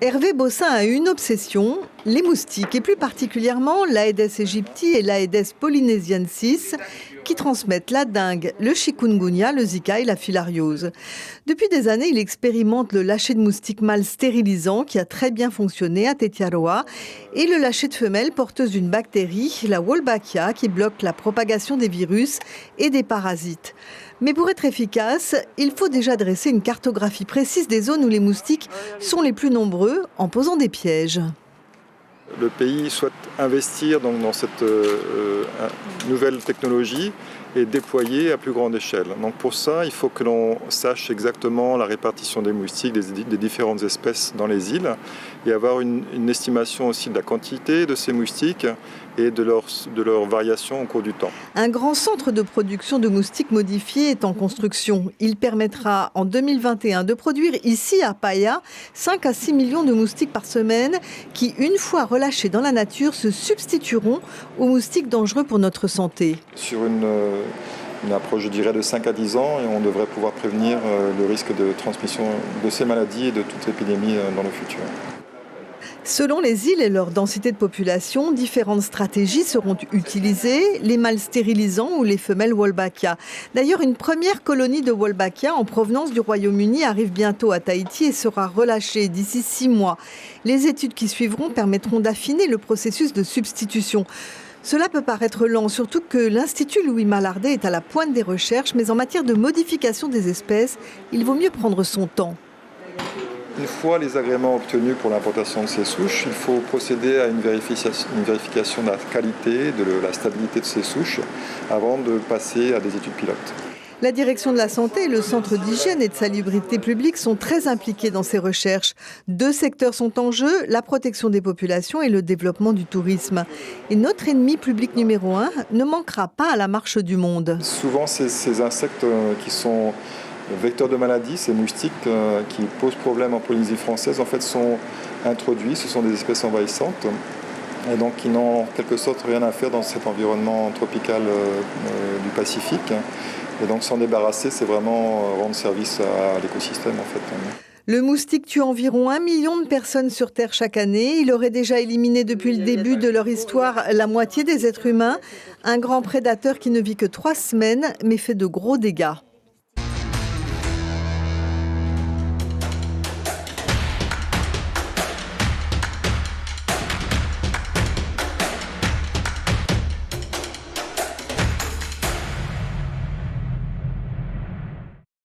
Hervé Bossin a une obsession, les moustiques, et plus particulièrement l'Aedes aegypti et l'Aedes polynesiensis, qui transmettent la dengue, le chikungunya, le zika et la filariose. Depuis des années, il expérimente le lâcher de moustiques mâles stérilisant, qui a très bien fonctionné à Tetiaroa, et le lâcher de femelles porteuses d'une bactérie, la Wolbachia, qui bloque la propagation des virus et des parasites. Mais pour être efficace, il faut déjà dresser une cartographie précise des zones où les moustiques sont les plus nombreux en posant des pièges. Le pays souhaite investir donc dans cette nouvelle technologie et déployer à plus grande échelle. Donc pour ça, il faut que l'on sache exactement la répartition des moustiques, des différentes espèces dans les îles, et avoir une estimation aussi de la quantité de ces moustiques et de leur variation au cours du temps. Un grand centre de production de moustiques modifiés est en construction. Il permettra en 2021 de produire ici à Paia 5 à 6 millions de moustiques par semaine qui, une fois relâchés dans la nature, se substitueront aux moustiques dangereux pour notre santé. Sur une approche, je dirais, de 5 à 10 ans, et on devrait pouvoir prévenir le risque de transmission de ces maladies et de toute épidémie dans le futur. Selon les îles et leur densité de population, différentes stratégies seront utilisées, les mâles stérilisants ou les femelles Wolbachia. D'ailleurs, une première colonie de Wolbachia en provenance du Royaume-Uni arrive bientôt à Tahiti et sera relâchée d'ici 6 mois. Les études qui suivront permettront d'affiner le processus de substitution. Cela peut paraître lent, surtout que l'Institut Louis Malardé est à la pointe des recherches, mais en matière de modification des espèces, il vaut mieux prendre son temps. Une fois les agréments obtenus pour l'importation de ces souches, il faut procéder à une vérification de la qualité, de la stabilité de ces souches avant de passer à des études pilotes. La direction de la santé et le centre d'hygiène et de salubrité publique sont très impliqués dans ces recherches. 2 secteurs sont en jeu, la protection des populations et le développement du tourisme. Et notre ennemi public numéro 1 ne manquera pas à la marche du monde. Souvent, ces insectes qui sont vecteurs de maladies, ces moustiques qui posent problème en Polynésie française, en fait, sont introduits. Ce sont des espèces envahissantes et donc qui n'ont en quelque sorte rien à faire dans cet environnement tropical du Pacifique. Et donc s'en débarrasser, c'est vraiment rendre service à l'écosystème en fait. Le moustique tue environ 1 million de personnes sur Terre chaque année. Il aurait déjà éliminé depuis le début de leur histoire la moitié des êtres humains. Un grand prédateur qui ne vit que 3 semaines mais fait de gros dégâts.